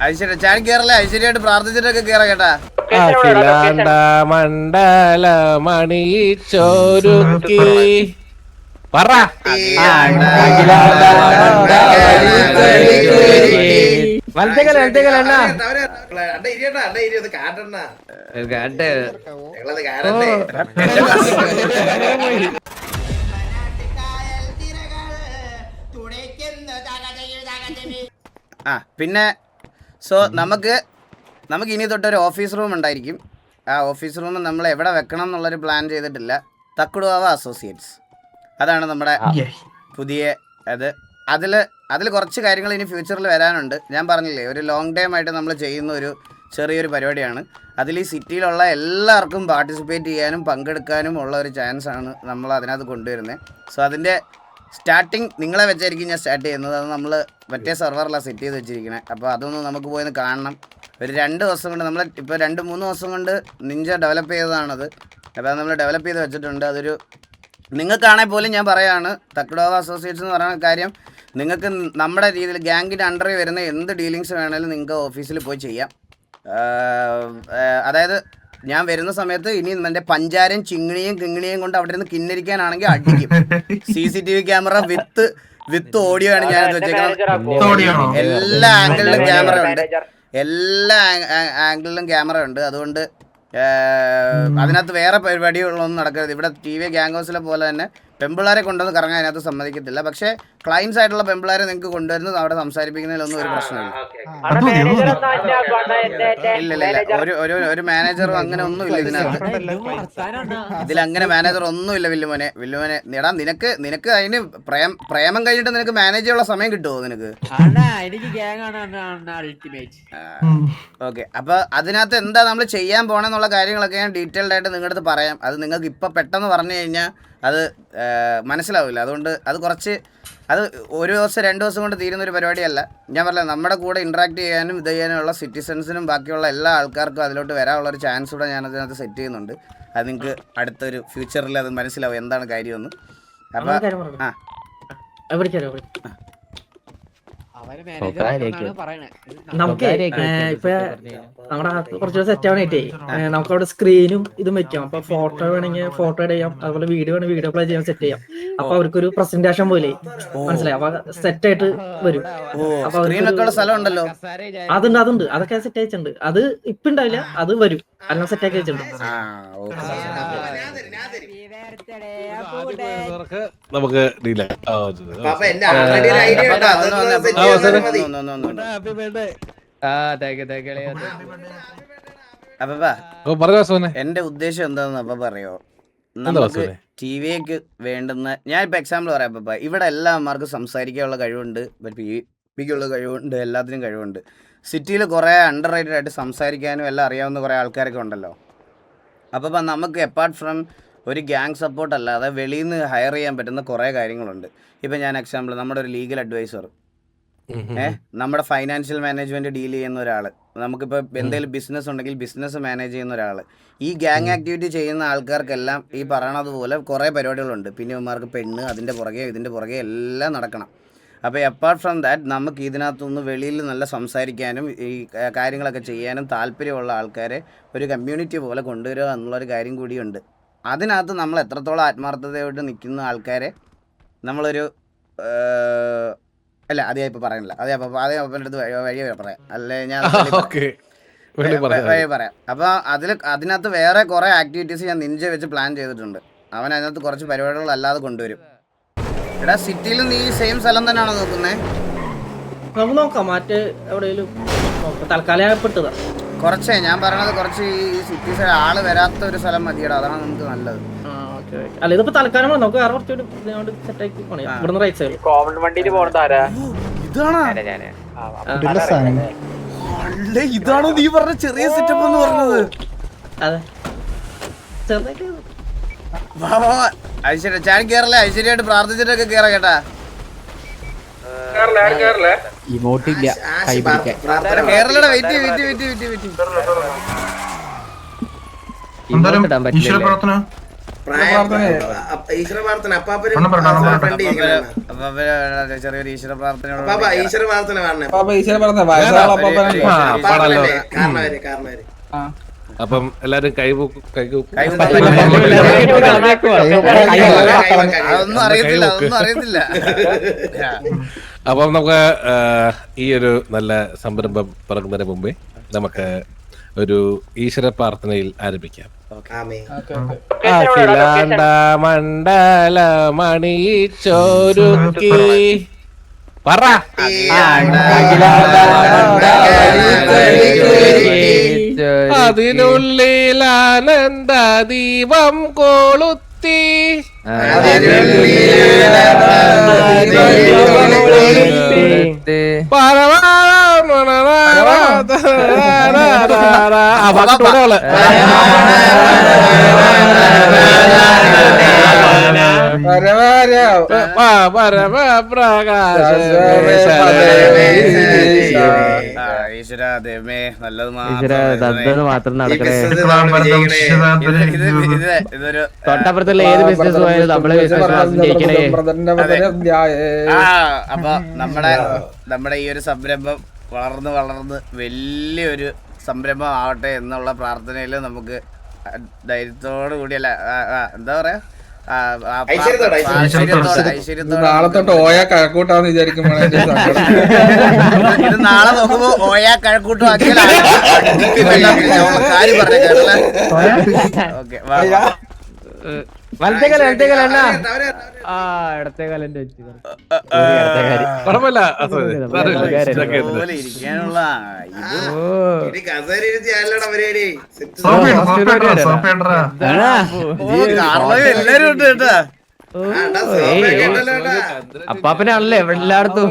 ഐശ്വര്യ ചാടി കേറല്ലേ, ഐശ്വര്യമായിട്ട് പ്രാർത്ഥിച്ചിട്ടൊക്കെ കേറാ കേട്ടാ. അഖിലാണ്ട മണ്ഡല മണിച്ചോരുക്കി പറ. പിന്നെ സോ നമുക്ക് ഇനി തൊട്ടൊരു ഓഫീസ് റൂം ഉണ്ടായിരിക്കും. ആ ഓഫീസ് റൂം നമ്മൾ എവിടെ വെക്കണം എന്നുള്ളൊരു പ്ലാൻ ചെയ്തിട്ടില്ല. തക്കുടുവാവ അസോസിയേറ്റ്സ് അതാണ് നമ്മുടെ പുതിയ അതിൽ കുറച്ച് കാര്യങ്ങൾ ഇനി ഫ്യൂച്ചറിൽ വരാനുണ്ട്. ഞാൻ പറഞ്ഞില്ലേ, ഒരു ലോങ് ടൈം ആയിട്ട് നമ്മൾ ചെയ്യുന്ന ഒരു ചെറിയൊരു പരിപാടിയാണ്. അതിൽ ഈ സിറ്റിയിലുള്ള എല്ലാവർക്കും പാർട്ടിസിപ്പേറ്റ് ചെയ്യാനും പങ്കെടുക്കാനും ഉള്ള ഒരു ചാൻസാണ് നമ്മൾ അതിനകത്ത് കൊണ്ടുവരുന്നത്. സോ അതിൻ്റെ സ്റ്റാർട്ടിങ് നിങ്ങളെ വെച്ചായിരിക്കും ഞാൻ സ്റ്റാർട്ട് ചെയ്യുന്നത്. അത് നമ്മൾ മറ്റേ സെർവറിലാണ് സെറ്റ് ചെയ്ത് വെച്ചിരിക്കുന്നത്. അപ്പോൾ അതൊന്ന് നമുക്ക് പോയി കാണണം. ഒരു 2 ദിവസം കൊണ്ട് നമ്മൾ ഇപ്പോൾ 2-3 ദിവസം കൊണ്ട് നിഞ്ച ഡെവലപ്പ് ചെയ്തതാണത്. അപ്പോൾ അത് നമ്മൾ ഡെവലപ്പ് ചെയ്ത് വെച്ചിട്ടുണ്ട്. അതൊരു നിങ്ങൾക്കാണെങ്കിൽ പോലും ഞാൻ പറയുകയാണ്, തക്കുടോവ അസോസിയേറ്റ്സ് എന്ന് പറയുന്ന കാര്യം നിങ്ങൾക്ക് നമ്മുടെ രീതിയിൽ ഗ്യാങ്ങിൻ്റെ അണ്ടറിൽ വരുന്ന എന്ത് ഡീലിങ്സ് വേണമെങ്കിലും നിങ്ങൾക്ക് ഓഫീസിൽ പോയി ചെയ്യാം. അതായത് ഞാൻ വരുന്ന സമയത്ത് ഇനി എൻ്റെ പഞ്ചാരയും കിങ്ങിണിയും കൊണ്ട് അവിടെ നിന്ന് കിന്നരിക്കാനാണെങ്കിൽ അടിക്കും. CCTV ക്യാമറ വിത്ത് ഓഡിയോ ആണ് ഞാനത് വെച്ചേക്കുന്നത്. എല്ലാ ആംഗിളിലും ക്യാമറ ഉണ്ട്. അതുകൊണ്ട് അതിനകത്ത് വേറെ പരിപാടികളൊന്നും നടക്കരുത്. ഇവിടെ TV ഗ്യാങ് ഹൗസിലെ പോലെ തന്നെ പെമ്പിള്ളാരെ കൊണ്ടുവന്ന് കറങ്ങാൻ അതിനകത്ത് സമ്മതിക്കത്തില്ല. പക്ഷേ ക്ലയൻസ് ആയിട്ടുള്ള പെമ്പിള്ളാരെ നിങ്ങൾക്ക് കൊണ്ടുവരുന്നത് അവിടെ സംസാരിപ്പിക്കുന്നതിലൊന്നും ഒരു പ്രശ്നമില്ല. ഇല്ല ഒരു മാനേജറും അങ്ങനെ ഒന്നുമില്ല ഇതിലങ്ങനെ മാനേജർ ഒന്നുമില്ല. വില്ലുമോനെ നേടാ, നിനക്ക് അതിന് പ്രേമം കഴിഞ്ഞിട്ട് നിനക്ക് മാനേജ് ചെയ്യാനുള്ള സമയം കിട്ടുമോ നിനക്ക്? ഓക്കെ, അപ്പൊ അതിനകത്ത് എന്താ നമ്മൾ ചെയ്യാൻ പോണെന്നുള്ള കാര്യങ്ങളൊക്കെ ഞാൻ ഡീറ്റെയിൽഡ് ആയിട്ട് നിങ്ങളുടെ അടുത്ത് പറയാം. അത് നിങ്ങൾക്ക് ഇപ്പൊ പെട്ടെന്ന് പറഞ്ഞു കഴിഞ്ഞാൽ അത് മനസ്സിലാവില്ല. അതുകൊണ്ട് അത് 1 ദിവസം 2 ദിവസം കൊണ്ട് തീരുന്നൊരു പരിപാടിയല്ല. ഞാൻ പറഞ്ഞില്ല, നമ്മുടെ കൂടെ ഇൻട്രാക്ട് ചെയ്യാനും ഇത് ചെയ്യാനുള്ള സിറ്റിസൺസിനും ബാക്കിയുള്ള എല്ലാ ആൾക്കാർക്കും അതിലോട്ട് വരാനുള്ളൊരു ചാൻസ് കൂടെ ഞാൻ അതിനകത്ത് സെറ്റ് ചെയ്യുന്നുണ്ട്. അത് നിങ്ങൾക്ക് അടുത്തൊരു ഫ്യൂച്ചറിൽ അത് മനസ്സിലാവും എന്താണ് കാര്യമെന്ന്. അപ്പം നമുക്ക് ഇപ്പൊ നമ്മുടെ കുറച്ചുകൂടെ സെറ്റ് ആവാനായിട്ടേ നമുക്ക് അവിടെ സ്ക്രീനും ഇതും വെക്കാം. അപ്പൊ ഫോട്ടോ വേണമെങ്കിൽ ഫോട്ടോ ചെയ്യാം, അതുപോലെ വീഡിയോ വേണമെങ്കിൽ വീഡിയോ പ്ലേ ചെയ്യാൻ സെറ്റ് ചെയ്യാം. അപ്പൊ അവർക്കൊരു പ്രസന്റേഷൻ പോലെ മനസ്സിലായി. അപ്പൊ സെറ്റ് ആയിട്ട് വരും. അപ്പൊ സ്ഥലമുണ്ടല്ലോ, അതുണ്ട് അതൊക്കെ സെറ്റ് അയച്ചിട്ടുണ്ട്. അത് ഇപ്പൊ ഉണ്ടാവില്ല, അത് വരും. എല്ലാം സെറ്റ് ആക്കി വെച്ചിട്ടുണ്ട്. നമുക്ക് എന്റെ ഉദ്ദേശം എന്താണെന്ന് അപ്പൊ പറയോ? നമുക്ക് TV-ക്ക് വേണ്ടുന്ന, ഞാനിപ്പോ എക്സാമ്പിൾ പറയാം. അപ്പൊ ഇവിടെ എല്ലാവർക്കും സംസാരിക്കാനുള്ള കഴിവുണ്ട്, PVP-ക്കുള്ള കഴിവുണ്ട്, എല്ലാത്തിനും കഴിവുണ്ട്. സിറ്റിയിൽ കുറേ അണ്ടർ റേറ്റഡ് ആയിട്ട് സംസാരിക്കാനും എല്ലാം അറിയാവുന്ന കുറേ ആൾക്കാരൊക്കെ ഉണ്ടല്ലോ. അപ്പോൾ നമുക്ക് അപ്പാർട്ട് ഫ്രം ഒരു ഗ്യാങ് സപ്പോർട്ട് അല്ലാതെ വെളിയിൽ നിന്ന് ഹയർ ചെയ്യാൻ പറ്റുന്ന കുറേ കാര്യങ്ങളുണ്ട്. ഇപ്പം ഞാൻ എക്സാമ്പിൾ, നമ്മുടെ ഒരു ലീഗൽ അഡ്വൈസർ, നമ്മുടെ ഫൈനാൻഷ്യൽ മാനേജ്മെൻറ്റ് ഡീൽ ചെയ്യുന്ന ഒരാൾ, നമുക്കിപ്പോൾ എന്തെങ്കിലും ബിസിനസ് ഉണ്ടെങ്കിൽ ബിസിനസ് മാനേജ് ചെയ്യുന്ന ഒരാൾ, ഈ ഗ്യാങ് ആക്ടിവിറ്റി ചെയ്യുന്ന ആൾക്കാർക്കെല്ലാം ഈ പറയണത് പോലെ കുറേ പരിപാടികളുണ്ട്. പിന്നെ ഇവന്മാർക്ക് പെണ്ണ്, അതിൻ്റെ പുറകെ ഇതിൻ്റെ പുറകെ എല്ലാം നടക്കണം. അപ്പോൾ അപ്പാർട്ട് ഫ്രം ദാറ്റ് നമുക്ക് ഇതിനകത്തുനിന്ന് വെളിയിൽ നല്ല സംസാരിക്കാനും ഈ കാര്യങ്ങളൊക്കെ ചെയ്യാനും താല്പര്യമുള്ള ആൾക്കാരെ ഒരു കമ്മ്യൂണിറ്റി പോലെ കൊണ്ടുവരിക എന്നുള്ളൊരു കാര്യം കൂടിയുണ്ട്. അതിനകത്ത് നമ്മൾ എത്രത്തോളം ആത്മാർത്ഥതയോട്ട് നിൽക്കുന്ന ആൾക്കാരെ നമ്മളൊരു അല്ല അതേ ഇപ്പോൾ പറയുന്നില്ല, അതേ അപ്പൻ്റെ അടുത്ത് വഴിയെ പറയാം, അല്ലേ ഞാൻ വഴി പറയാം. അപ്പോൾ അതിനകത്ത് വേറെ കുറേ ആക്ടിവിറ്റീസ് ഞാൻ നിഞ്ച വെച്ച് പ്ലാൻ ചെയ്തിട്ടുണ്ട്. അവൻ അതിനകത്ത് കുറച്ച് പരിപാടികൾ അല്ലാതെ കൊണ്ടുവരും. എടാ, സിറ്റിയിൽ നീ സെയിം സ്ഥലം തന്നെയാണോ നോക്കുന്നത്? നമുക്ക് നോക്കാം, മാറ്റ് എവിടെയെങ്കിലും തൽക്കാലപ്പെട്ടതാ. കുറച്ചേ ഞാൻ പറയണത്, കുറച്ച് ഈ സിറ്റി സൈഡ് ആള് വരാത്ത ഒരു സ്ഥലം മതിയടാ, അതാണ് നമുക്ക് നല്ലത്. അല്ല, ഇതിപ്പോ തൽക്കാലം നമുക്ക് വേറെ കുറച്ചുകൂടി സെറ്റ് ആക്കി പോണേ. ഇവിടുന്ന് റൈറ്റ് സൈഡ് കോമൺ വണ്ടിയിൽ പോണതാരാ? ഇതാണോ നീ പറഞ്ഞ ചെറിയ സെറ്റപ്പ് എന്ന് പറഞ്ഞത്? അതെ, ചെറുതായിട്ട് ഐശ്വര്യ ചാടി കേറല്ലേ, ഐശ്വര്യമായിട്ട് പ്രാർത്ഥിച്ചിട്ടൊക്കെ കേറാ കേട്ടാ. കേരളയുടെ വെയിറ്റ് ഈശ്വര പ്രാർത്ഥന അപ്പാപ്പര് ചെറിയൊരു ഈശ്വര പ്രാർത്ഥന അപ്പാപ്പ ഈശ്വര പ്രാർത്ഥന പറഞ്ഞേ കാരണവര് അപ്പം എല്ലാരും അതൊന്നും അറിയത്തില്ല അപ്പം നമുക്ക് ഈ ഒരു നല്ല സംരംഭം തുടങ്ങുന്നതിന് മുമ്പേ നമുക്ക് ഒരു ഈശ്വര പ്രാർത്ഥനയിൽ ആരംഭിക്കാം. അഖിലാണ്ട മണ്ഡല മണിച്ചോരുക്കി പറ അതിനുള്ളിൽ ആനന്ദ ദീപം കൊളുത്തി ഈശ്വരമേ നല്ലത് മാത്രം നടക്കണേ. ഇതൊരു തൊട്ടപ്പുറത്തുള്ള ഏത് ബിസിനസ് പോയാലും നമ്മള് ജയിക്കണേ. അപ്പൊ നമ്മുടെ ഈ ഒരു സംരംഭം വളർന്ന് വലിയൊരു സംരംഭം ആവട്ടെ എന്നുള്ള പ്രാർത്ഥനയിൽ നമുക്ക് ധൈര്യത്തോടു കൂടിയല്ല എന്താ പറയാ നാളെ തൊട്ട് ഓയ കഴക്കൂട്ടാന്ന് വിചാരിക്കുമ്പോൾ ഇത് നാളെ നോക്കുമ്പോ ഓയാ കഴക്കൂട്ടും ആക്കിയാൽ കാര്യം പറഞ്ഞേക്കാ. ഓക്കെ വലത്തെ കാലം അണ്ണാ. ആ ഇടത്തെ കാലം പോലെ ഇരിക്കാനുള്ള എല്ലാരും ഉണ്ട് കേട്ടാ. അപ്പാപ്പനാണല്ലേ എല്ലായിടത്തും.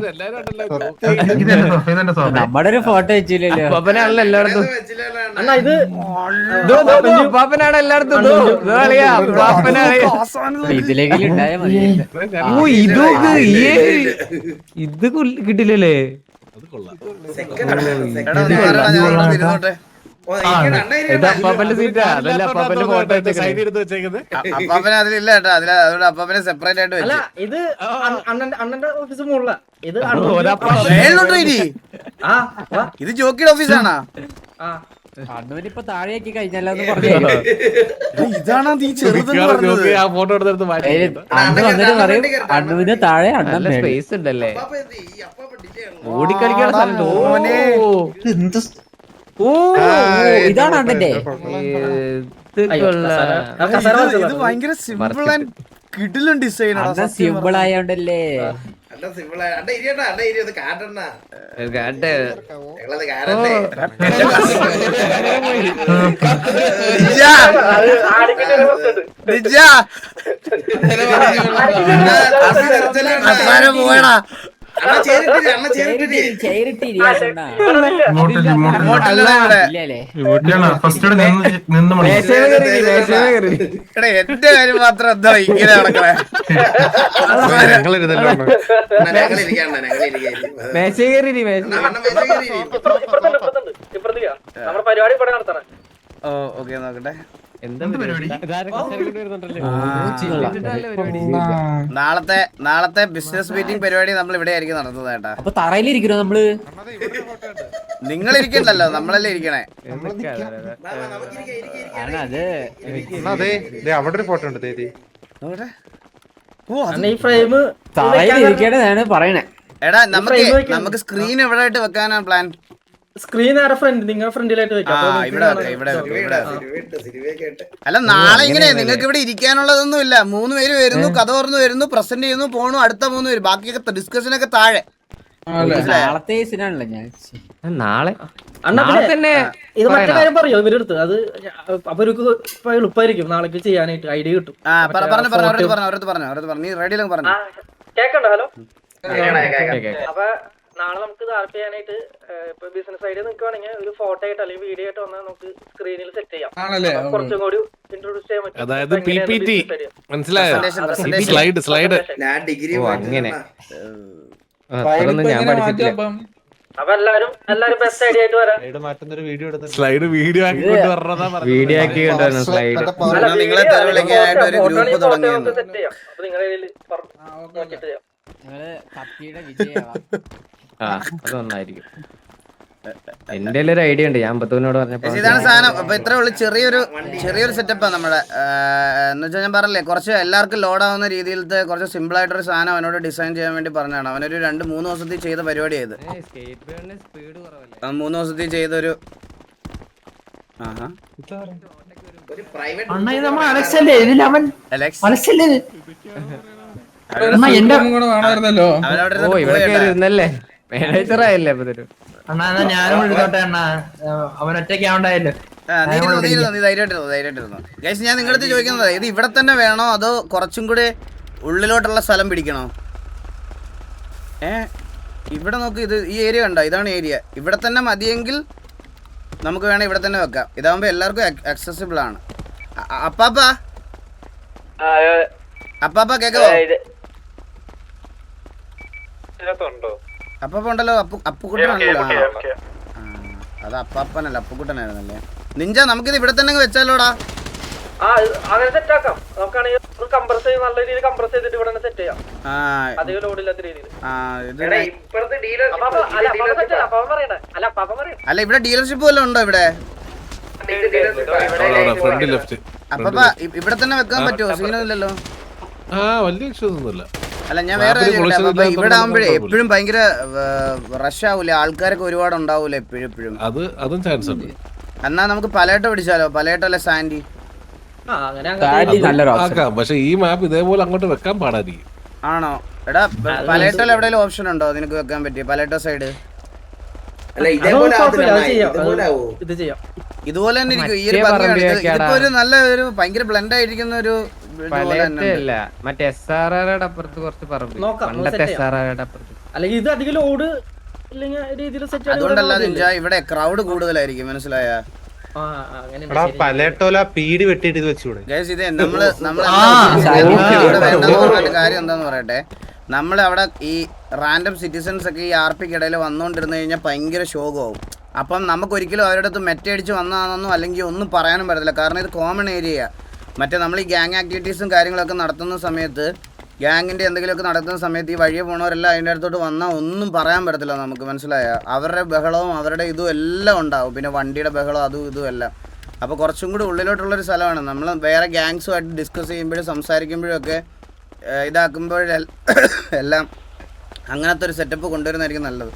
നമ്മുടെ ഒരു ഫോട്ടോ വെച്ചില്ലല്ലോ. അപ്പാപ്പനാണല്ലോ എല്ലായിടത്തും. അണ്ണാ ഇത് അപ്പാപ്പനാണ് എല്ലായിടത്തും. ഇതിലെങ്കിലും ഉണ്ടായാ മതി. ഇത് കിട്ടില്ലല്ലേ. ഇരുന്നോട്ടെ. ഇത് അപ്പാപ്പന്റെ സീറ്റാ. അതല്ല അപ്പാപ്പന്റെ ഫോട്ടോ അപ്പാപ്പന അതിലില്ല കേട്ടോ. അതുകൊണ്ട് അപ്പാപ്പനെ സെപ്പറേറ്റ് ആയിട്ട് അല്ല വെച്ചു. ഇത് അണ്ണന്റെ ഓഫീസ് മുകളില. ഇത് മേളിലോട്ടോ ഇനി ആ വാ. ഇത് ജോക്കിയുടെ ഓഫീസാണോ? ആ അണ്ണുവിനിപ്പൊ താഴെയാക്കി കഴിഞ്ഞാലോന്ന് പറഞ്ഞു. ഇതാണ് നീ ചെറുതെന്ന് പറഞ്ഞത്. ആ ഫോട്ടോ എടുത്തെടുത്ത് മാറ്റി അണ്ണു വന്നിട്ട് പറയും അണ്ണുവിന് താഴെ അണ്ണൻ സ്പേസ് ഉണ്ടല്ലേ. ഓടിക്കളിക്കാനുള്ള സ്ഥലം. ഓ ഇതാണ് അണ്ണന്റെ. ഇത് ഭയങ്കര സിമ്പിൾ ആൻഡ് കിടിലൻ ഡിസൈൻ ആണ്. സിമ്പിൾ ആയോണ്ടല്ലേ. പോയടാ എന്റെ കാര്യം മാത്രം എന്താ ഇങ്ങനെ നടക്കണേ. പരിപാടി ഇവിടെ നടത്തണം. ഓ ഓക്കെ നോക്കട്ടെ. നാളത്തെ ബിസിനസ് മീറ്റിംഗ് പരിപാടി നമ്മൾ ഇവിടെ ആയിരിക്കും നടത്തുന്നത് കേട്ടാ. അപ്പൊ തറയിലിരിക്കണോ നമ്മള്? നിങ്ങൾ ഇരിക്കണ്ടല്ലോ, നമ്മളല്ലേ ഇരിക്കണേ. അവിടെ ഒരു ഫോട്ടോ ഉണ്ട്. ഈ ഫ്രെയിം തറയിലിരിക്കണതാണ് പറയണേ. എടാ നമുക്ക് സ്ക്രീൻ എവിടെ ആയിട്ട് വെക്കാനാണ് പ്ലാൻ? സ്ക്രീൻ ആരുടെ ഫ്രണ്ട്? നിങ്ങളുടെ ഫ്രണ്ടിലായിട്ട് വെക്കാം. അല്ല നാളെ ഇങ്ങനെ നിങ്ങൾക്ക് ഇവിടെ ഇരിക്കാനുള്ളതൊന്നും ഇല്ല. 3 പേര് വരുന്നു, കഥ പറഞ്ഞു വരുന്നു, പ്രസന്റ് ചെയ്യുന്നു, പോണു. അടുത്ത 3 പേര് ബാക്കിയൊക്കെ ഡിസ്കഷൻ ഒക്കെ താഴെ. നാളത്തെ സീനാണല്ലോ ഞാൻ. നാളെ തന്നെ ഇത് മറ്റേ കാര്യം പറയോ ഇവരെടുത്ത്? അത് അപ്പൊ ഒരു എളുപ്പമായിരിക്കും നാളേക്ക് ചെയ്യാനായിട്ട്. ഐഡിയ കിട്ടും. കേക്കണ്ടോ? ഹലോ. അപ്പൊ നാളെ നമുക്ക് താല്പര്യം ചെയ്യാനായിട്ട് ഇപ്പൊ ബിസിനസ് ഐഡിയ നിൽക്കുവാണെങ്കിൽ ഒരു ഫോട്ടോ ആയിട്ട് അല്ലെങ്കിൽ വീഡിയോ ആയിട്ട് വന്നാൽ നമുക്ക് സ്ക്രീനിൽ സെറ്റ് ചെയ്യാം. കുറച്ചും കൂടി ഇൻട്രോഡ്യൂസ് ചെയ്യാൻ പറ്റും. അതായത് PPT മനസ്സിലായോ? സ്ലൈഡ് ഞാൻ ഡിഗ്രി അങ്ങനെ അതൊന്നും ഞാൻ പഠിച്ചിട്ടില്ല. അപ്പൊ എല്ലാരും ബെസ്റ്റ് ഐഡിയ ആയിട്ട് വരാം. സ്ലൈഡ് വീഡിയോ ആക്കിക്കൊണ്ട് വരണതാ പറഞ്ഞത്. വീഡിയോ ആക്കി കൊണ്ടുവരണം സ്ലൈഡ്. എന്നാ നിങ്ങളെ തെരുവിളിക്കാനായിട്ട് ഒരു ഗ്രൂപ്പ് തുടങ്ങിയെന്ന്. സെറ്റ് ചെയ്യാം. അപ്പൊ നിങ്ങളുടെ കയ്യിൽ നോക്കിയിട്ട് ചെയ്യാം. കത്തിയുടെ വിജയമാണ്. അത് നന്നായിരിക്കും. എന്റെ ഒരു ഐഡിയ ഉണ്ട്, ഞാൻ ബത്തുവിനോട് പറഞ്ഞപ്പോ. ഇതാണ് സാധനം. അപ്പൊ ഇത്രേ ഉള്ളു. ചെറിയൊരു സെറ്റപ്പാണ് നമ്മുടെ. എന്ന് വെച്ചാൽ ഞാൻ പറഞ്ഞില്ലേ, കുറച്ച് എല്ലാവർക്കും ലോഡാവുന്ന രീതിയിലത്തെ കുറച്ച് സിമ്പിൾ ആയിട്ടൊരു സാധനം അവനോട് ഡിസൈൻ ചെയ്യാൻ വേണ്ടി പറഞ്ഞതാണ്. അവനൊരു 2-3 ദിവസത്തിൽ ചെയ്ത പരിപാടിയായത്. സ്പീഡ് കുറവല്ലേ? 3 ദിവസത്തിൽ ചെയ്തൊരു ഒരു പ്രൈവറ്റ് അലക്സ് കൂടെ വേണമായിരുന്നല്ലോ. അവനവിടെ ഓ, ഇവിടെ കയറി ഇരുന്നല്ലേ മാനേജർ ആയല്ലേ അപ്പൊ ഇതൊരു. ഞാനും വിളിച്ചോട്ടെ അണ്ണാ, അവൻ ഒറ്റയ്ക്കാവണ്ടായല്ലോ. നീ ധൈര്യമായിട്ടിരുന്നു. ഗൈസ്, ഞാൻ നിങ്ങളുടെ അടുത്ത് ചോദിക്കുന്നത്, ഇത് ഇവിടെ തന്നെ വേണോ അതോ കുറച്ചും കൂടി ഉള്ളിലോട്ടുള്ള സ്ഥലം പിടിക്കണോ? ഇവിടെ നോക്ക്, ഇത് ഈ ഏരിയ കണ്ടോ? ഇതാണ് ഏരിയ. ഇവിടെ തന്നെ മതിയെങ്കിൽ നമുക്ക് വേണം ഇവിടെ തന്നെ വെക്കാം. ഇതാകുമ്പോ എല്ലാവർക്കും അക്സസിബിൾ ആണ്. അപ്പാപ്പ കേക്കോ? അപ്പാപ്പ ഉണ്ടല്ലോ, അപ്പുക്കുട്ടനാണല്ലോ. അത് അപ്പാപ്പനല്ല, അപ്പുക്കുട്ടനായിരുന്നല്ലേ. നിഞ്ച, നമുക്കിത് ഇവിടെ തന്നെ വെച്ചാലോടാ. അങ്ങനെ സെറ്റ് ആക്കാം. നമുക്കാണെങ്കിൽ നല്ല രീതിയിൽ കംപ്രസ് ചെയ്തിട്ട് ഇവിടെ സെറ്റ് ചെയ്യാം. അധികം ലോഡില്ലാത്ത രീതിയിൽ. അല്ല, ഇവിടെ ഡീലർഷിപ്പ് വല്ലതും ഉണ്ടോ ഇവിടെ? Front left. അപ്പാപ്പ ഇവിടെ തന്നെ വെക്കാൻ പറ്റുമോ? സീനൊന്നുമില്ലല്ലോ. വലിയ ഇഷ്യൂസൊന്നുമില്ല. അല്ല, ഞാൻ വേറെ ഇവിടെ ആവുമ്പോഴേ എപ്പോഴും ഭയങ്കര റഷ് ആവൂലേ, ആൾക്കാരൊക്കെ ഒരുപാട് ഉണ്ടാവൂലേ എപ്പോഴും. അതും ചാൻസ് ഉണ്ട്. എന്നാ നമുക്ക് പലേട്ടോ പിടിച്ചാലോ? പലേട്ടോ അല്ലെ സാൻഡി? ആക്കാം, പക്ഷെ ഈ മാപ്പ് ഇതേപോലെ അങ്ങോട്ട് വെക്കാൻ പാടായിരിക്കും. ആണോ? എടാ, പലേട്ടോയിൽ എവിടെയെങ്കിലും ഓപ്ഷൻ ഉണ്ടോ നിനക്ക് വെക്കാൻ പറ്റി? പലേട്ടോ സൈഡ് ഇതുപോലെ തന്നെ ഇരിക്കും. ഈ ഒരു ഇതിപ്പോ ഒരു നല്ല ഒരു ഭയങ്കര ബ്ലെൻഡ് ആയിരിക്കുന്ന ഒരു മറ്റേ SRR അപ്പുറത്ത് കുറച്ച് പറമ്പ്. അല്ലെങ്കിൽ ഇത് അധികം ലോഡ് രീതിയിൽ സെറ്റ്. അതുകൊണ്ടല്ല നിഞ്ച, ഇവിടെ ക്രൗഡ് കൂടുതലായിരിക്കും, മനസ്സിലായ? പീടി വെട്ടിട്ട് ഇത് വെച്ചൂടെ? ഇത് നമ്മള് കാര്യം എന്താന്ന് പറയട്ടെ, നമ്മൾ അവിടെ ഈ റാൻഡം സിറ്റിസൺസ് ഒക്കെ ഈ RPക്ക് ഇടയിൽ വന്നുകൊണ്ടിരുന്നു കഴിഞ്ഞാൽ ഭയങ്കര ശോകമാവും. അപ്പം നമുക്ക് ഒരിക്കലും അവരുടെ അടുത്ത് മെറ്റടിച്ച് വന്നതാണെന്നോ അല്ലെങ്കിൽ ഒന്നും പറയാനും പറ്റത്തില്ല. കാരണം ഇത് കോമൺ ഏരിയയാണ്. മറ്റേ നമ്മൾ ഈ ഗ്യാങ് ആക്ടിവിറ്റീസും കാര്യങ്ങളൊക്കെ നടത്തുന്ന സമയത്ത്, ഗ്യാങ്ങിൻ്റെ എന്തെങ്കിലുമൊക്കെ നടത്തുന്ന സമയത്ത് ഈ വഴിയെ പോണവരെല്ലാം അതിൻ്റെ അടുത്തോട്ട് വന്നാൽ ഒന്നും പറയാൻ പറ്റത്തില്ല നമുക്ക്, മനസ്സിലായ? അവരുടെ ബഹളവും അവരുടെ ഇതും എല്ലാം ഉണ്ടാവും. പിന്നെ വണ്ടിയുടെ ബഹളവും അതും ഇതും എല്ലാം. അപ്പോൾ കുറച്ചും കൂടി ഉള്ളിലോട്ടുള്ളൊരു സ്ഥലമാണ്. നമ്മൾ വേറെ ഗ്യാങ്സുമായിട്ട് ഡിസ്കസ് ചെയ്യുമ്പോഴും സംസാരിക്കുമ്പോഴും ഒക്കെ ഇതാക്കുമ്പോഴെല്ലാം അങ്ങനത്തെ ഒരു സെറ്റപ്പ് കൊണ്ടുവരുന്നതായിരിക്കും നല്ലത്.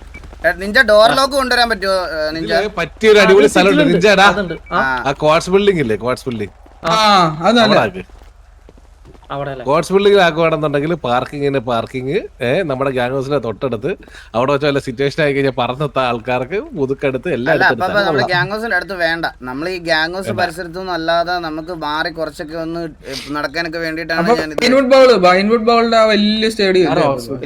നിഞ്ച ഡോർ ലോക്ക് കൊണ്ടുവരാൻ പറ്റുമോ? നിഞ്ച പറ്റിയൊരു അടിപൊളി സ്ഥലമുണ്ട് നിഞ്ചാടാ. ആ ക്വാർട്സ് ബിൽഡിംഗ് ഇല്ലേ, ക്വാർട്സ് ബിൽഡിംഗ്, കോട്സ് ബിൽഡിംഗ് ആക്കുകയാണെന്നുണ്ടെങ്കിൽ പാർക്കിങ് നമ്മുടെ ഗ്യാങ് ഹൗസിന്റെ തൊട്ടടുത്ത് അവിടെ വെച്ച് വല്ല സിറ്റുവേഷൻ ആയി കഴിഞ്ഞാൽ പറഞ്ഞെത്ത ആൾക്കാർക്ക് മുതുക്കെടുത്ത് എല്ലാം. നമ്മുടെ ഗ്യാങ് ഹൗസിന്റെ അടുത്ത് വേണ്ട, നമ്മൾ ഈ ഗ്യാങ് ഹൗസ് പരിസരത്തൊന്നും അല്ലാതെ നമുക്ക് മാറി കുറച്ചൊക്കെ ഒന്ന് നടക്കാനൊക്കെ വേണ്ടിയിട്ടാണ് ഞാൻ.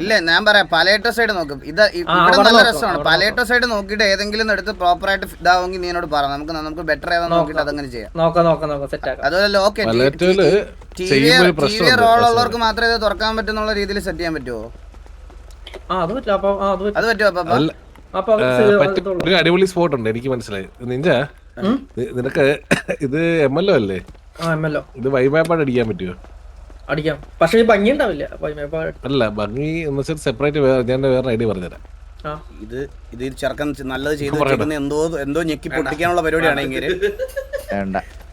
ഇല്ല, ഞാൻ പറയാം, പലേട്ടോ സൈഡ് നോക്കും. ഇത് ഇവിടെ നല്ല രസമാണ്. പലേട്ടോ സൈഡ് നോക്കിയിട്ട് ഏതെങ്കിലും എടുത്ത് പ്രോപ്പറായിട്ട് ഇതാവുമെങ്കിൽ നീ എന്നോട് പറ, നമുക്ക് ബെറ്റർ ഏതാ നോക്കിയിട്ട് അതങ്ങനെ ചെയ്യാം. അതുപോലെ ലോക്ക് TV റോളുള്ളവർക്ക് മാത്രമേ ഇത് തുറക്കാൻ പറ്റുന്നുള്ള രീതിയിൽ സെറ്റ് ചെയ്യാൻ പറ്റുമോ? അത് പറ്റുമോ? ഒരു അടിപൊളി സ്പോട്ട് ഉണ്ട്, എനിക്ക് മനസ്സിലായി. നിഞ്ച, നിനക്ക് ഇത് MLO അല്ലേ? ഇത് വൈമാപ്പാട് അടിക്കാൻ പറ്റുമോ? അടിക്കാം, പക്ഷേ ഭംഗി ഉണ്ടാവില്ല. അല്ല, ഭംഗി എന്ന് വെച്ചാൽ സെപ്പറേറ്റ് ഞാൻ വേറെ ഐഡിയ പറഞ്ഞുതരാം. ഇത് ചെറുക്കൻ നല്ലത് ചെയ്ത് എന്തോ ഞെക്കി പൊട്ടിക്കാനുള്ള പരിപാടിയാണെങ്കിൽ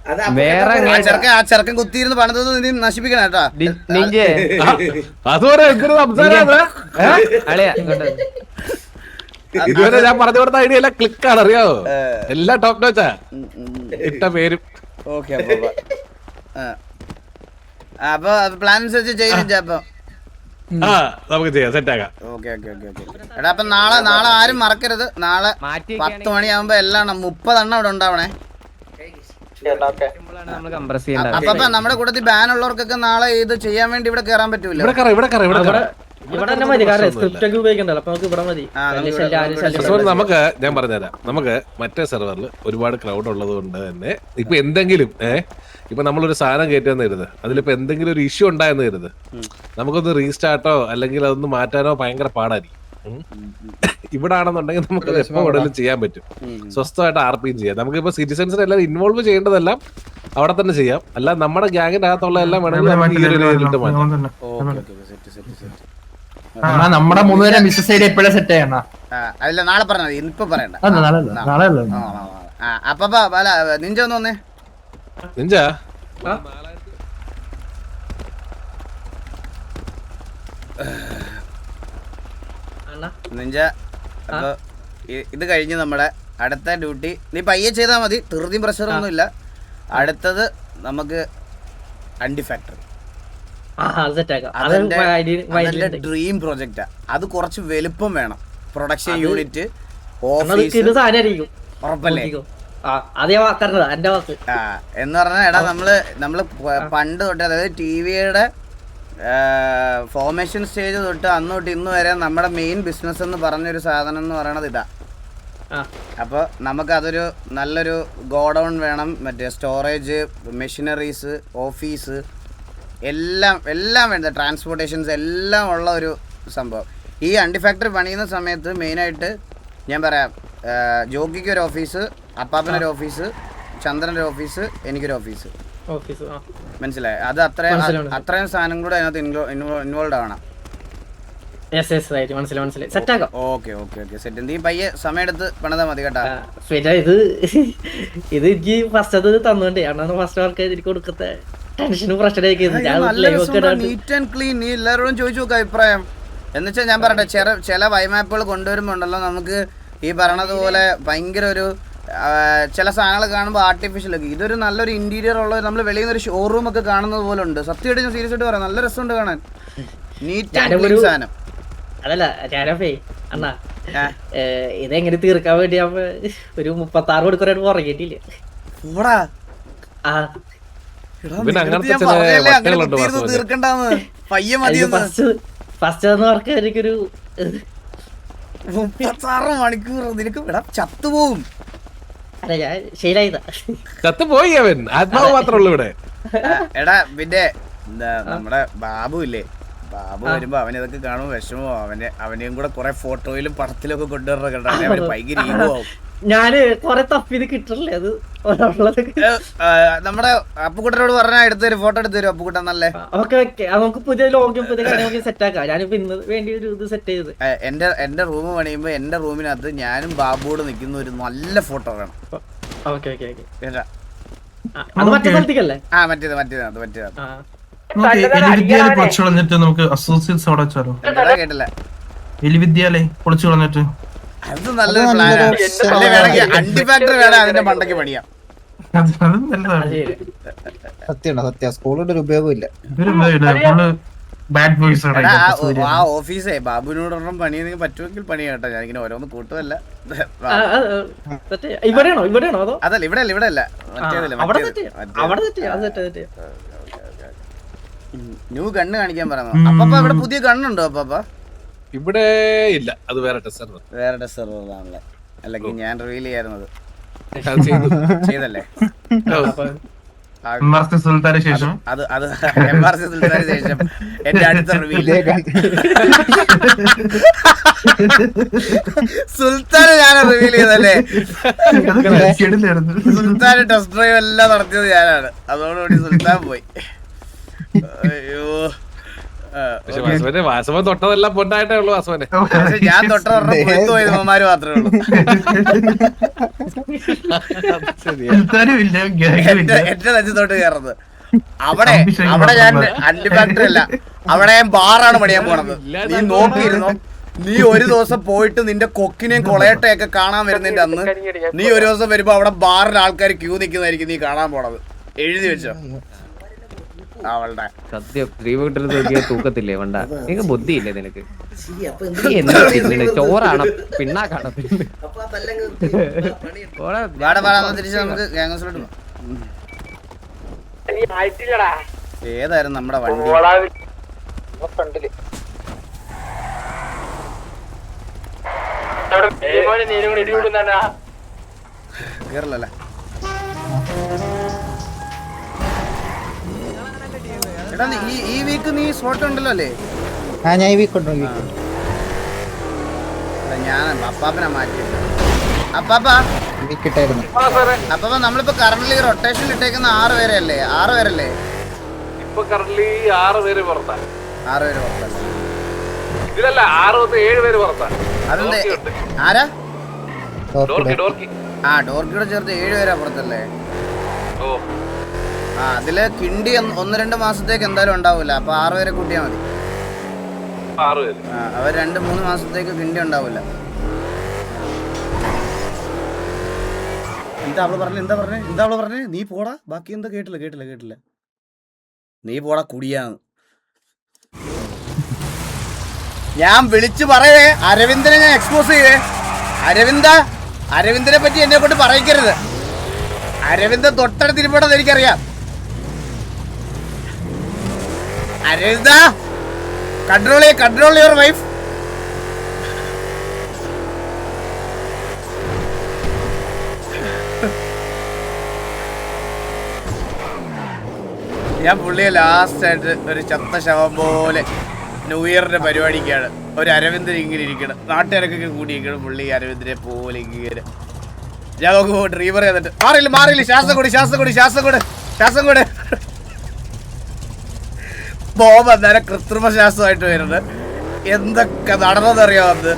ആ ചെറുക്കൻ കുത്തിയിരുന്ന് പണിതൊന്നും നീ നശിപ്പിക്കണം കേട്ടാ. ഇതുവരെ ഞാൻ പറഞ്ഞു കൊടുത്ത ഐഡിയ എല്ലാം ക്ലിക്കാണ്, അറിയാവോ? എല്ലാം ടോപ്പ് നോച്ചാ ഇട്ട പേരും. ഓക്കെ, അപ്പൊ പ്ലാൻ അനുസരിച്ച് ചെയ്യുന്നില്ല. അപ്പൊ നമുക്ക് ചെയ്യാം, സെറ്റ് ആക്കാം. ഓക്കെ. എടാ, അപ്പൊ നാളെ ആരും മറക്കരുത്. നാളെ 10 മണിയാകുമ്പോ എല്ലാം 30 എണ്ണം ഇവിടെ ഉണ്ടാവണേ. അപ്പൊ നമ്മുടെ കൂട്ടത്തിൽ ബാൻ ഉള്ളവർക്കൊക്കെ നാളെ ഇത് ചെയ്യാൻ വേണ്ടി ഇവിടെ കേറാൻ പറ്റൂല. നമുക്ക് ഞാൻ പറഞ്ഞുതരാം. നമുക്ക് മറ്റേ സെർവറിൽ ഒരുപാട് ക്രൗഡ് ഉള്ളത് കൊണ്ട് തന്നെ ഇപ്പൊ എന്തെങ്കിലും ഇപ്പൊ നമ്മളൊരു സാധനം കയറ്റാന്ന് കരുത്, അതിലിപ്പോ എന്തെങ്കിലും ഒരു ഇഷ്യൂ ഉണ്ടായെന്ന് കരുത്, നമുക്കൊന്ന് റീസ്റ്റാർട്ടോ അല്ലെങ്കിൽ അതൊന്ന് മാറ്റാനോ ഭയങ്കര പാടായിരിക്കും. ഇവിടെ ആണെന്നുണ്ടെങ്കിൽ നമുക്ക് എപ്പോ വേണമെങ്കിലും ചെയ്യാൻ പറ്റും. സ്വസ്ഥമായിട്ട് ആർപിയും ചെയ്യാം. നമുക്കിപ്പോ സിറ്റിസൺസിനെ എല്ലാം ഇൻവോൾവ് ചെയ്യേണ്ടതെല്ലാം അവിടെ തന്നെ ചെയ്യാം. അല്ല നമ്മുടെ ഗ്യാങ്ങിന്റെ അകത്തുള്ള എല്ലാം വേണമെങ്കിൽ നമുക്ക് ഈ ഒരു രീതിയിലിട്ട് മാറ്റാം. നമ്മുടെ മൂന്നുപേരെ ബിസിനസ് ഐഡിയ എപ്പോഴാ സെറ്റ് ചെയ്യണ? അല്ല നാളെ പറഞ്ഞത് ഇപ്പൊ പറയണ്ട. അപ്പൊ നിഞ്ച ഒന്ന് വന്നേ. നിഞ്ച നിഞ്ച അപ്പൊ ഇത് കഴിഞ്ഞ് നമ്മുടെ അടുത്ത ഡ്യൂട്ടി നീ പയ്യെ ചെയ്താൽ മതി, ധൃതിയും പ്രഷറൊന്നും ഇല്ല. അടുത്തത് നമുക്ക് അണ്ടി ഫാക്ടറി. അതെന്റെ ഡ്രീം പ്രൊജക്റ്റാ. അത് കുറച്ച് വലുപ്പം വേണം. പ്രൊഡക്ഷൻ യൂണിറ്റ്, ഓഫീസ് ഉറപ്പല്ലേ? എന്ന് പറഞ്ഞാൽ എടാ നമ്മള് പണ്ട് തൊട്ട്, അതായത് ടിവിയുടെ ഫോർമേഷൻ സ്റ്റേജ് തൊട്ട് അന്ന് തൊട്ട് ഇന്ന് വരെ നമ്മുടെ മെയിൻ ബിസിനസ് എന്ന് പറഞ്ഞൊരു സാധനം എന്ന് പറയണത് ഇതാ. അപ്പോൾ നമുക്കതൊരു നല്ലൊരു ഗോഡൗൺ വേണം, മറ്റേ സ്റ്റോറേജ്, മെഷീനറീസ്, ഓഫീസ് എല്ലാം വേണ്ട, ട്രാൻസ്പോർട്ടേഷൻസ് എല്ലാം ഉള്ള ഒരു സംഭവം. ഈ അണ്ടി ഫാക്ടറി പണിയുന്ന സമയത്ത് മെയിനായിട്ട് ഞാൻ പറയാം, ജോഗിക്ക് ഒരു ഓഫീസ്, അപ്പാപ്പനൊരു ഓഫീസ്, ചന്ദ്രൻ്റെ ഓഫീസ്, എനിക്കൊരു ഓഫീസ്. മനസ്സിലായി? അത് അത്രയും സാധനം കൂടെ അതിനകത്ത് ഇൻവോൾവ് ആവണം. Okay set. നീ പയ്യെ സമയം എടുത്ത് പണിതാ മതി കേട്ടാ. ഇത് എനിക്ക് ഫസ്റ്റ് അത് തന്നോണ്ടേ ഫസ്റ്റ് വർക്ക് എനിക്ക് കൊടുക്കത്തെ ടെൻഷനും പ്രശ്നമൊക്കെ. Neat and clean. നീ എല്ലാവരോടും ചോദിച്ചു നോക്കാം അഭിപ്രായം. എന്നുവെച്ചാൽ ഞാൻ പറയട്ടെ, ചില വൈമാപ്പുകൾ കൊണ്ടുവരുമ്പോണ്ടല്ലോ നമുക്ക് ഈ പറയണതുപോലെ ഭയങ്കര ഒരു ചില സാധനങ്ങൾ കാണുമ്പോൾ ആർട്ടിഫിഷ്യൽ ഒക്കെ. ഇതൊരു നല്ലൊരു ഇന്റീരിയർ ഉള്ള, നമ്മൾ വെളിയിൽ നിന്ന് ഒരു ഷോറൂം ഒക്കെ കാണുന്നത് പോലെ ഉണ്ട്. സത്യമായിട്ട് ഞാൻ സീരിയസ് ആയിട്ട് പറയാം, നല്ല രസമുണ്ട് കാണാൻ. നീറ്റ് ആൻഡ് ക്ലീൻ സാധനം. അതല്ല ഞാനപ്പേ അണ്ണാ, ഇതെങ്ങനെ തീർക്കാൻ വേണ്ടി ഒരു 36 മണിക്കൂറായിട്ട് ഉറങ്ങിയിട്ടില്ല. തീർക്കണ്ടെന്ന് പയ്യെ മതി. ഫസ്റ്റ് വർക്ക് എനിക്കൊരു 36 മണിക്കൂർ നിനക്ക് ചത്തുപോകും. അല്ല ഞാൻ ശീലായതാ. ചത്തുപോയി അവൻ, ആത്മാവ് മാത്രമേ ഇവിടെ. എടാ പിന്നെ എന്താ നമ്മുടെ ബാബു ഇല്ലേ, ബാബു വരുമ്പോ അവനിതൊക്കെ കാണുമ്പോ വിഷമോ. അവനെയും കൂടെ കുറെ ഫോട്ടോയിലും പടത്തിലും ഒക്കെ കൊണ്ടുവരണം കേട്ടോ. അവന് ഭയങ്കര ഈഗോ ആവും. ഞാന് കൊറേ തപ്പിത് കിട്ടണല്ലേ അത്. നമ്മുടെ അപ്പുക്കുട്ടനോട് പറഞ്ഞാൽ എടുത്തു ഫോട്ടോ എടുത്തു തരും അപ്പുക്കുട്ടൻ. നല്ല നമുക്ക് പുതിയ ലോഗും പുതിയ കാര്യങ്ങളൊക്കെ സെറ്റ് ആക്കാം. ഞാനിപ്പോ ഇന്ന് വേണ്ടി ഒരു ഇത് സെറ്റ് ചെയ്ത് എന്റെ റൂം പണിയുമ്പോ എന്റെ റൂമിനകത്ത് ഞാനും ബാബുവോട് നിൽക്കുന്ന ഒരു നല്ല ഫോട്ടോ വേണം. അത് മറ്റേ സ്ഥലത്തേക്കല്ലേ? മറ്റേത് നമുക്ക് അസോസിയേറ്റ്സ് അവിടെ വെച്ചാലോ? കേട്ടില്ല. എലിവിദ്യാലയം പൊളിച്ചു കളഞ്ഞിട്ട് അത് നല്ലൊരു പ്ലാനാണ്. അണ്ടി ഫാക്ടറി വേണം അതിന്റെ മണ്ടയ്ക്ക് പണിയാം. സത്യം സ്കൂളിന്റെ ഒരു ഉപയോഗമില്ല. ആ ഓഫീസേ ബാബുവിനോടൊന്നും പണിയെങ്കിൽ പറ്റുമെങ്കിൽ പണി കേട്ടോ. ഞാനിങ്ങനെ ഓരോന്ന് കൂട്ടുമല്ല. ഇവിടെയാണോ അതോ? അതല്ല ഇവിടെ അല്ല, ന്യൂ ഗണ്ണ് കാണിക്കാൻ പറഞ്ഞു. അപ്പ ഇവിടെ പുതിയ ഗണ്ണുണ്ടോ? അപ്പ ഇവിടെ ഇല്ല, അത് വേറെ ടെസ്റ്റർ ആണല്ലേ? അല്ലെങ്കിൽ ഞാൻ റിവീൽ ചെയ്യാറുന്നത് ചെയ്തല്ലേ? സുൽത്താന് ശേഷം അത് MRC സുൽത്താന് ശേഷം എന്റെ അടുത്ത റിവീൽ സുൽത്താന് ഞാൻ റിവീൽ ചെയ്തല്ലേ? സുൽത്താന് ടെസ്റ്റ് ഡ്രൈവ് എല്ലാം നടത്തിയത് ഞാനാണ്. അതോടുകൂടി സുൽത്താൻ പോയി. അയ്യോ, വാസവൻ തൊട്ടതെല്ലാം പൊന്നായിട്ടേ ഉള്ളു. വാസവനെ ഞാൻ തൊട്ട പോയത് ഇവന്മാര് മാത്രമേ ഉള്ളൂ. എന്റെ നെഞ്ചത്തോട്ട് കയറുന്നത് അവിടെ ഞാൻ അണ്ടി ഫാക്ടറി അല്ല, അവിടെ ഞാൻ ബാറാണ് പണിയാൻ പോണത്. നീ നോക്കിയിരുന്നോ? നീ ഒരു ദിവസം പോയിട്ട് നിന്റെ കൊക്കിനെയും കൊളയട്ടയൊക്കെ കാണാൻ വരുന്നതിന്റെ അന്ന് നീ ഒരു ദിവസം വരുമ്പോ അവിടെ ബാറിൽ ആൾക്കാർ ക്യൂ നിൽക്കുന്നതായിരിക്കും നീ കാണാൻ പോണത്. എഴുതി വെച്ചോ അവളുടെ സത്യം. തൂക്കത്തില്ലേ വേണ്ട, നിനക്ക് ബുദ്ധിയില്ലേ നിനക്ക്? ചോറാണ് പിണ്ണാക്കാണ്. തിരിച്ച് നമുക്ക് ഗാംഗസിലോട്ട് ഏതായിരുന്നു നമ്മുടെ വണ്ടി? കേരളല്ലേ? എടാ ഈ വീക്ക് നീ സ്ലോട്ട് ഉണ്ടല്ലോ അല്ലേ? ഞാൻ ഈ വീക്ക് ഉണ്ട്. ഞാൻ അപ്പാപ്പനെ മാറ്റിയിട്ട് അപ്പാപ്പ കിട്ടായിരുന്നു. അപ്പാപ്പ നമ്മളിപ്പോ കറന്റ് റൊട്ടേഷനിൽ ഇട്ടേക്കുന്ന 6 പേരല്ലേ 6 പേരല്ലേ ഇപ്പൊ കറന്റ് 6 പേര് പുറത്താണ്. 6 പേര് പുറത്തല്ലേ ഇതിലല്ല 6 തൊട്ട് 7 പേര് പുറത്താണ്. അതെന്ത് ആരാ ഡോർക്കി ആ ഡോർക്കിയുടെ ചേർത്ത് 7 പേരാ പുറത്തല്ലേ ഓ ആ അതില് കിണ്ടി 1-2 മാസത്തേക്ക് എന്തായാലും ഉണ്ടാവൂല അപ്പൊ 6 പേരെ കൂട്ടിയാ മതി 6 പേര് ആ അവർ 2-3 മാസത്തേക്ക് കിണ്ടി ഉണ്ടാവൂല എന്താ അവള് പറഞ്ഞേ നീ പോടാ ബാക്കി എന്താ കേട്ടില്ല നീ പോടാ കുടിയാന്ന് ഞാൻ വിളിച്ചു പറയേ അരവിന്ദനെ ഞാൻ എക്സ്പോസ് ചെയ്യേ അരവിന്ദനെ പറ്റി എന്നെ കൊണ്ട് പറയിക്കരുത് അരവിന്ദൻ തൊട്ടടുത്തിരിപ്പുണ്ടെന്ന് എനിക്കറിയാം അരവിന്ദ കൺട്രോൾ യുവർ വൈഫ് ഞാൻ പുള്ളിയെ ലാസ്റ്റ് ആയിട്ട് ഒരു ചത്ത ശവം പോലെ ന്യൂ ഇയറിന്റെ പരിപാടിക്കാണ് ഒരു അരവിന്ദൻ ഇങ്ങനെ ഇരിക്കണം നാട്ടുകാരൊക്കെ കൂടിയിരിക്കണം പുള്ളി അരവിന്ദനെ പോലെ ഇങ്ങനെ ഞാൻ നോക്കുമ്പോ ഡ്രീവർ ചെയ്തിട്ട് മാറിയില്ല ശ്വാസം കൂടെ ബോംബ് അന്നേരം കൃത്രിമ ശ്വാസമായിട്ട് വരുന്നത് എന്തൊക്കെ നടന്നറിയാമെന്ന്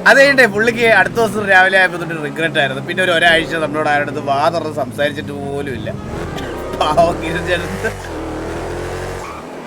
അത് കഴിഞ്ഞിട്ടേ പുള്ളിക്ക് അടുത്ത ദിവസം രാവിലെ ആയപ്പോൾ തൊട്ട് റിഗ്രറ്റ് ആയിരുന്നു പിന്നെ ഒരാഴ്ച നമ്മളോട് ആരുടെ വാ തുറന്ന് സംസാരിച്ചിട്ട് പോലും ഇല്ല പാവം കിരഞ്ഞെടുത്ത്